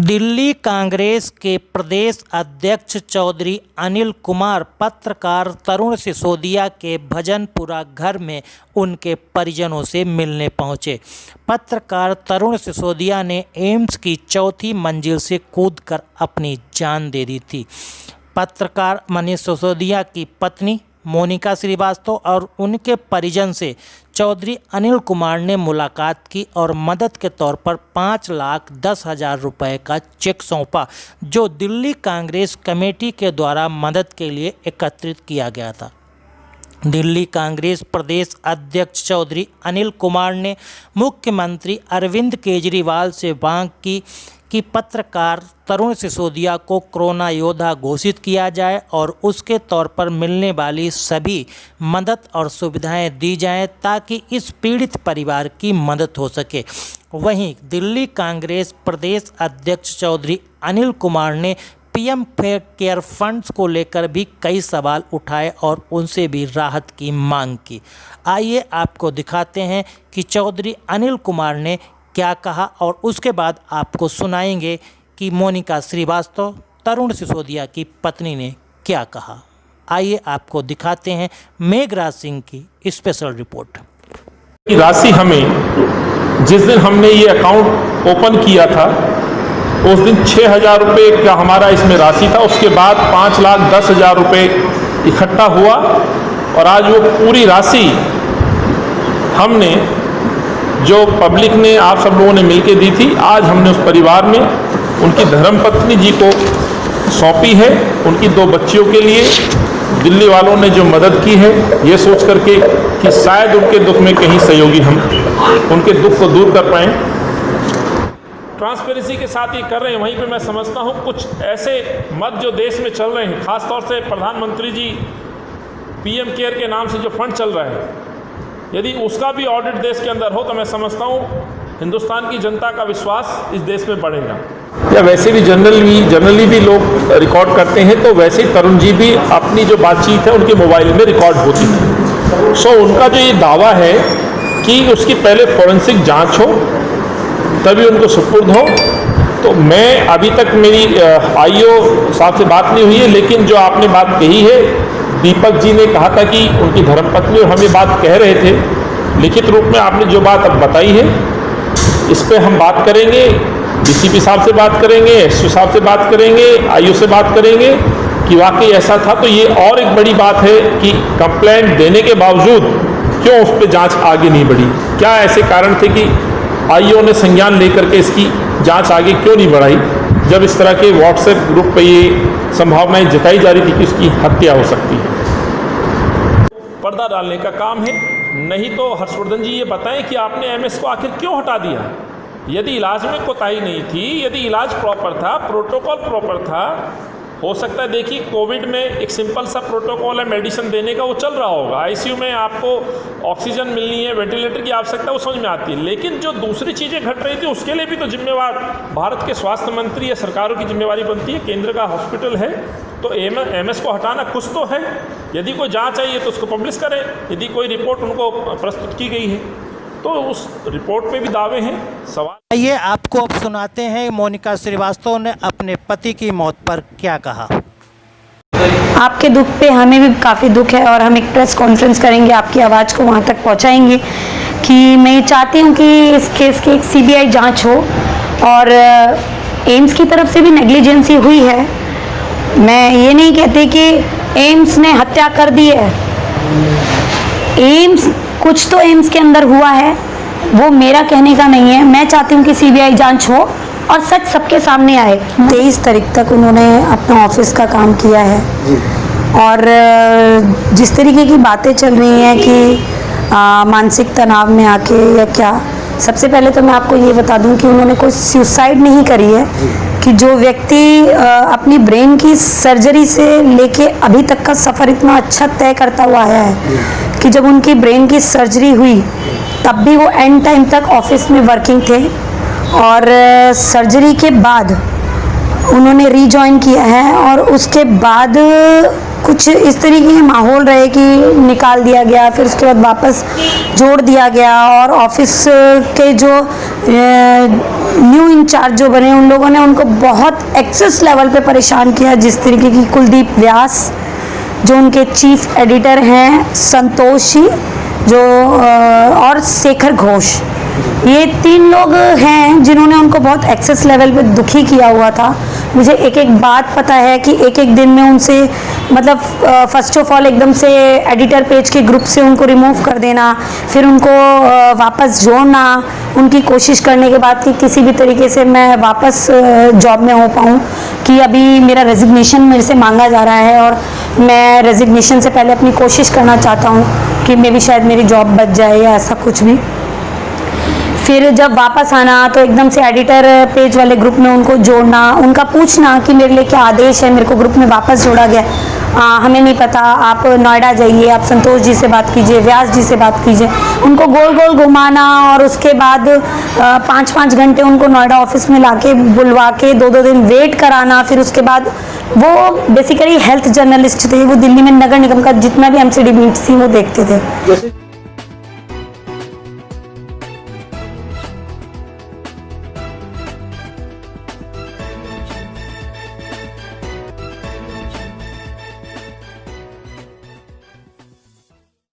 दिल्ली कांग्रेस के प्रदेश अध्यक्ष चौधरी अनिल कुमार पत्रकार तरुण सिसोदिया के भजनपुरा घर में उनके परिजनों से मिलने पहुंचे। पत्रकार तरुण सिसोदिया ने एम्स की चौथी मंजिल से कूदकर अपनी जान दे दी थी। पत्रकार मनीष सिसोदिया की पत्नी मोनिका श्रीवास्तव और उनके परिजन से चौधरी अनिल कुमार ने मुलाकात की और मदद के तौर पर 5,10,000 रुपये का चेक सौंपा, जो दिल्ली कांग्रेस कमेटी के द्वारा मदद के लिए एकत्रित किया गया था। दिल्ली कांग्रेस प्रदेश अध्यक्ष चौधरी अनिल कुमार ने मुख्यमंत्री अरविंद केजरीवाल से मांग की कि पत्रकार तरुण सिसोदिया को कोरोना योद्धा घोषित किया जाए और उसके तौर पर मिलने वाली सभी मदद और सुविधाएं दी जाएं ताकि इस पीड़ित परिवार की मदद हो सके। वहीं दिल्ली कांग्रेस प्रदेश अध्यक्ष चौधरी अनिल कुमार ने पीएम केयर फंड्स को लेकर भी कई सवाल उठाए और उनसे भी राहत की मांग की। आइए आपको दिखाते हैं कि चौधरी अनिल कुमार ने क्या कहा और उसके बाद आपको सुनाएंगे कि मोनिका श्रीवास्तव तरुण सिसोदिया की पत्नी ने क्या कहा। आइए आपको दिखाते हैं मेघराज सिंह की स्पेशल रिपोर्ट। राशि हमें जिस दिन हमने ये अकाउंट ओपन किया था उस दिन 6,000 रुपये का हमारा इसमें राशि था। उसके बाद 5,10,000 रुपये इकट्ठा हुआ और आज वो पूरी राशि हमने जो पब्लिक ने आप सब लोगों ने मिलके दी थी, आज हमने उस परिवार में उनकी धर्मपत्नी जी को सौंपी है। उनकी 2 बच्चियों के लिए दिल्ली वालों ने जो मदद की है, ये सोच करके कि शायद उनके दुख में कहीं सहयोगी हम उनके दुख को दूर कर पाएँ। ट्रांसपेरेंसी के साथ ये कर रहे हैं। वहीं पे मैं समझता हूँ कुछ ऐसे मत जो देश में चल रहे हैं, ख़ासतौर से प्रधानमंत्री जी पीएम केयर के नाम से जो फंड चल रहा है, यदि उसका भी ऑडिट देश के अंदर हो तो मैं समझता हूँ हिंदुस्तान की जनता का विश्वास इस देश में बढ़ेगा। या वैसे भी जनरली भी लोग रिकॉर्ड करते हैं, तो वैसे ही तरुण जी भी अपनी जो बातचीत है उनके मोबाइल में रिकॉर्ड होती है। सो उनका जो ये दावा है कि उसकी पहले फॉरेंसिक जांच हो तभी उनको सुपुर्द हो, तो मैं अभी तक मेरी आईओ साहब से बात नहीं हुई है, लेकिन जो आपने बात कही है, दीपक जी ने कहा था कि उनकी धर्मपत्नी और हम ये बात कह रहे थे, लिखित रूप में आपने जो बात अब बताई है इस पे हम बात करेंगे, डीसीपी साहब से बात करेंगे, एसपी साहब से बात करेंगे, आईओ से बात करेंगे कि वाकई ऐसा था। तो ये और एक बड़ी बात है कि कंप्लेंट देने के बावजूद क्यों उस पर जाँच आगे नहीं बढ़ी। क्या ऐसे कारण थे कि आईओ ने संज्ञान लेकर के इसकी जांच आगे क्यों नहीं बढ़ाई, जब इस तरह के व्हाट्सएप ग्रुप पे ये संभावनाएं जताई जा रही थी कि उसकी हत्या हो सकती है। पर्दा डालने का काम है। नहीं तो हर्षवर्धन जी ये बताएं कि आपने एमएस को आखिर क्यों हटा दिया। यदि इलाज में कोताही नहीं थी, यदि इलाज प्रॉपर था, प्रोटोकॉल प्रॉपर था, हो सकता है देखिए कोविड में एक सिंपल सा प्रोटोकॉल है मेडिसिन देने का, वो चल रहा होगा। आईसीयू में आपको ऑक्सीजन मिलनी है, वेंटिलेटर की आवश्यकता, वो समझ में आती है। लेकिन जो दूसरी चीज़ें घट रही थी उसके लिए भी तो जिम्मेवार भारत के स्वास्थ्य मंत्री या सरकारों की जिम्मेवारी बनती है। केंद्र का हॉस्पिटल है तो एमएस को हटाना कुछ तो है। यदि कोई जाँच आई है तो उसको पब्लिश करें। यदि कोई रिपोर्ट उनको प्रस्तुत की गई है तो उस रिपोर्ट पे भी दावे हैं, सवाल। ये आपको अब सुनाते हैं मोनिका श्रीवास्तव ने अपने पति की मौत पर क्या कहा। आपके दुख पे हमें भी काफ़ी दुख है और हम एक प्रेस कॉन्फ्रेंस करेंगे, आपकी आवाज़ को वहाँ तक पहुँचाएंगे कि मैं चाहती हूँ कि इस केस की एक सीबीआई जांच हो और एम्स की तरफ से भी नेग्लिजेंसी हुई है। मैं ये नहीं कहती कि एम्स ने हत्या कर दी है। एम्स कुछ तो एम्स के अंदर हुआ है, वो मेरा कहने का नहीं है। मैं चाहती हूँ कि सीबीआई जांच हो और सच सबके सामने आए। 23 तारीख तक उन्होंने अपना ऑफिस का काम किया है और जिस तरीके की बातें चल रही हैं कि मानसिक तनाव में आके या क्या, सबसे पहले तो मैं आपको ये बता दूं कि उन्होंने कोई सुसाइड नहीं करी है। कि जो व्यक्ति अपनी ब्रेन की सर्जरी से लेके अभी तक का सफ़र इतना अच्छा तय करता हुआ आया है कि जब उनकी ब्रेन की सर्जरी हुई तब भी वो एंड टाइम तक ऑफिस में वर्किंग थे और सर्जरी के बाद उन्होंने रीजॉइन किया है और उसके बाद कुछ इस तरीके के माहौल रहे कि निकाल दिया गया, फिर उसके बाद वापस जोड़ दिया गया और ऑफिस के जो न्यू इंचार्ज जो बने उन लोगों ने उनको बहुत एक्सेस लेवल पे परेशान किया। जिस तरीके की कुलदीप व्यास जो उनके चीफ एडिटर हैं, संतोषी जो और शेखर घोष, ये 3 लोग हैं जिन्होंने उनको बहुत एक्सेस लेवल पे दुखी किया हुआ था। मुझे एक एक बात पता है कि एक एक दिन में उनसे मतलब फर्स्ट ऑफ ऑल एकदम से एडिटर पेज के ग्रुप से उनको रिमूव कर देना, फिर उनको वापस जोड़ना, उनकी कोशिश करने के बाद कि किसी भी तरीके से मैं वापस जॉब में हो पाऊँ, कि अभी मेरा रेजिग्नेशन मेरे से मांगा जा रहा है और मैं रेजिग्नेशन से पहले अपनी कोशिश करना चाहता हूँ कि मे भी शायद मेरी जॉब बच जाए या ऐसा कुछ भी। फिर जब वापस आना तो एकदम से एडिटर पेज वाले ग्रुप में उनको जोड़ना, उनका पूछना कि मेरे लिए क्या आदेश है, मेरे को ग्रुप में वापस जोड़ा गया, हमें नहीं पता, आप नोएडा जाइए, आप संतोष जी से बात कीजिए, व्यास जी से बात कीजिए, उनको गोल गोल घुमाना और उसके बाद 5-5 घंटे उनको नोएडा ऑफिस में लाके बुलवा के 2-2 दिन वेट कराना। फिर उसके बाद वो बेसिकली हेल्थ जर्नलिस्ट थे, वो दिल्ली में नगर निगम का जितना भी एमसीडी मीट्स थी वो देखते थे।